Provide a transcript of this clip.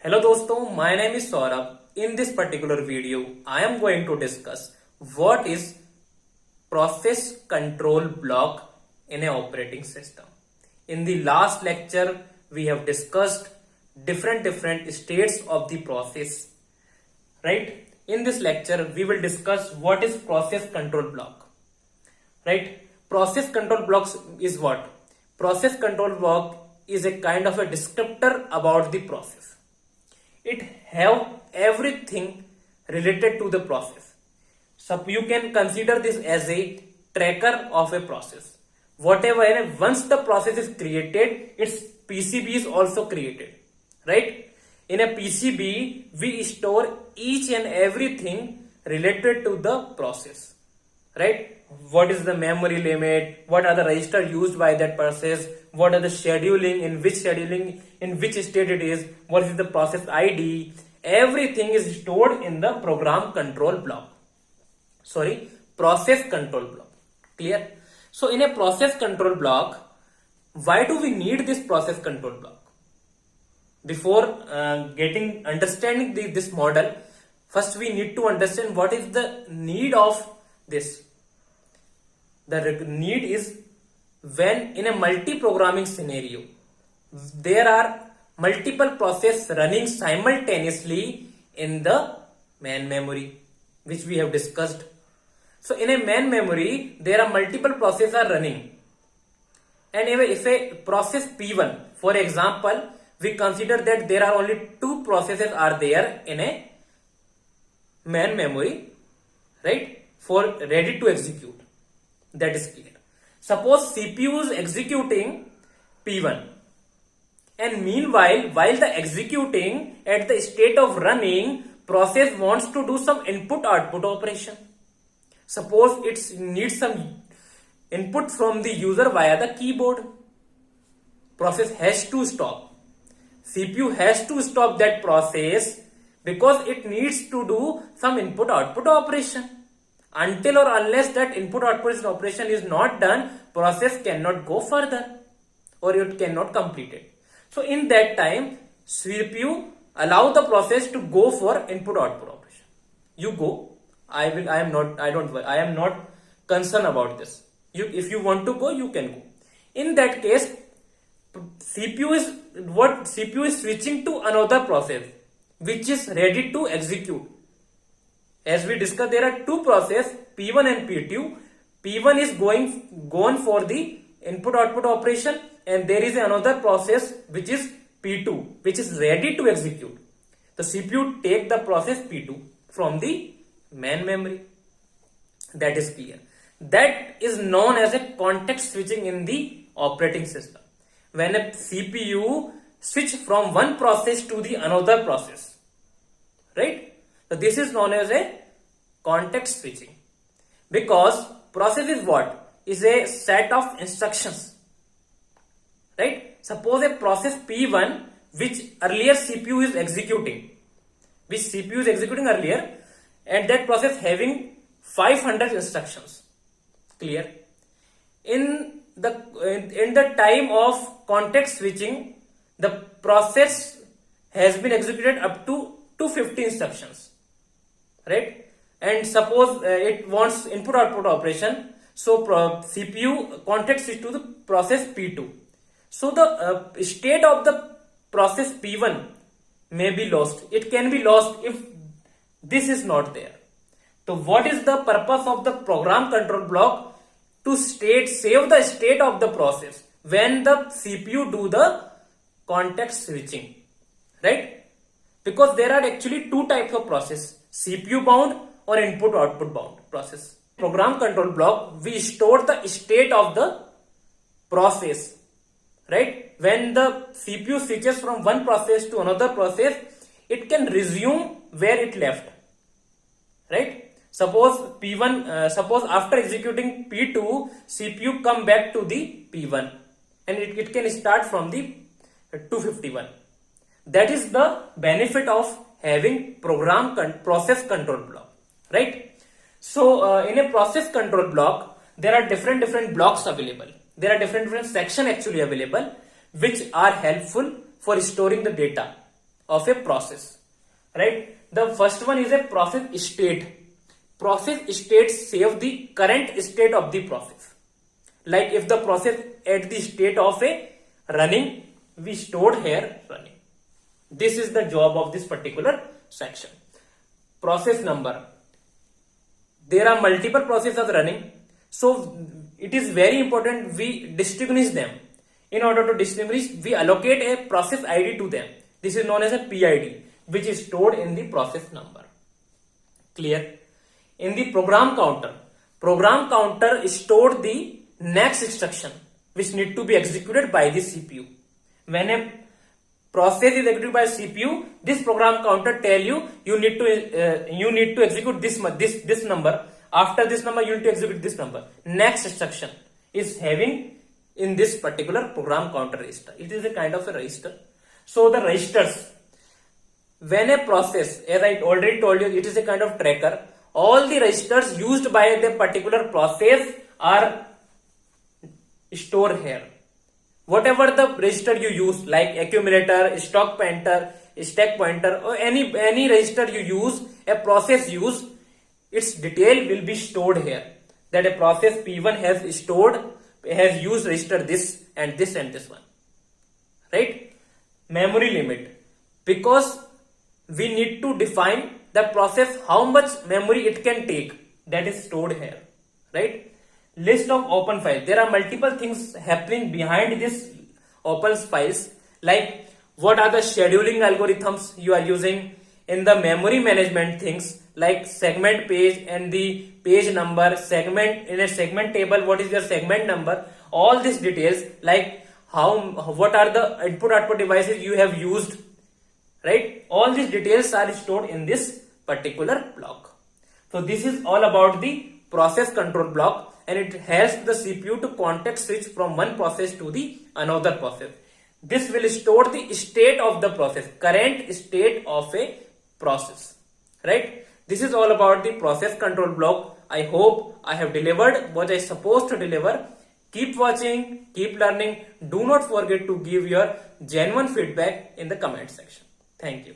Hello दोस्तों, my name is Saurabh. In this particular video, I am going to discuss what is process control block in an operating system. In the last lecture, we have discussed different states of the process, right? In this lecture, we will discuss what is process control block, right? Process control blocks is what? Process control block is a kind of a descriptor about the process. It have everything related to the process. So you can consider this as a tracker of a process. Whatever, once the process is created, its PCB is also created, right? In a PCB, we store each and everything related to the process, right? What is the memory limit? What are the registers used by that process? What are the scheduling, in which state it is? What is the process ID? Everything is stored in the program control block. Process control block. Clear? So in a process control block, why do we need this process control block? Before understanding this model, first we need to understand what is the need of this. The need is when in a multi-programming scenario, there are multiple processes running simultaneously in the main memory, which we have discussed. So in a main memory, there are multiple processes are running. And if a process P1, for example, we consider that there are only two processes are there in a main memory, right, for ready to execute. That is clear. Suppose CPU is executing P1, and meanwhile, while the executing at the state of running, process wants to do some input-output operation. Suppose it needs some input from the user via the keyboard. Process has to stop. CPU has to stop that process because it needs to do some input-output operation. Until or unless that input-output operation is not done, process cannot go further or it cannot complete it. So in that time, CPU allow the process to go for input-output operation. You go. I am not concerned about this. If you want to go, you can go. In that case, CPU is switching to another process which is ready to execute. As we discussed, there are two processes, P1 and P2. P1 is gone for the input-output operation, and there is another process which is P2, which is ready to execute. The CPU take the process P2 from the main memory. That is clear. That is known as a context switching in the operating system. When a CPU switch from one process to the another process, right? So this is known as a context switching, because process is what? Is a set of instructions, right? Suppose a process P1 which earlier CPU is executing, earlier, and that process having 500 instructions. Clear? In the time of context switching, the process has been executed up to 250 instructions. Right? And suppose it wants input-output operation, so CPU context switch to the process P2. So the state of the process P1 may be lost. It can be lost if this is not there. So what is the purpose of the program control block? To save the state of the process when the CPU do the context switching, right? Because there are actually two types of process, CPU bound or input-output bound process. Program control block, we store the state of the process, right? When the CPU switches from one process to another process, it can resume where it left, right? Suppose suppose after executing P2, CPU come back to the P1 and it can start from the 251. That is the benefit of having process control block, right? So in a process control block, there are different blocks available. There are different sections actually available, which are helpful for storing the data of a process, right? The first one is a process state. Process state save the current state of the process. Like if the process at the state of a running, we stored here running. This is the job of this particular section. Process number. There are multiple processes running, so it is very important we distinguish them. In order to distinguish, we allocate a process ID to them. This is known as a PID, which is stored in the process number. Clear? In the program counter stored the next instruction which need to be executed by the CPU. When a process is executed by CPU, this program counter tell you need to execute this number. After this number, you need to execute this number. Next instruction is having in this particular program counter register. It is a kind of a register. So the registers, when a process, as I already told you, it is a kind of tracker. All the registers used by the particular process are stored here. Whatever the register you use, like accumulator, stack pointer, or any register you use, a process use, its detail will be stored here. That a process P1 has used register this and this and this one. Right? Memory limit. Because we need to define the process how much memory it can take, that is stored here. Right? List of open files. There are multiple things happening behind this open files, like what are the scheduling algorithms you are using in the memory management things, like segment page and the page number, segment in a segment table, what is your segment number, all these details, like what are the input-output devices you have used, right? All these details are stored in this particular block. So this is all about the process control block, and it helps the CPU to context switch from one process to the another process. This will store the state of the process, current state of a process, right? This is all about the process control block. I hope I have delivered what I supposed to deliver. Keep watching, keep learning. Do not forget to give your genuine feedback in the comment section. Thank you.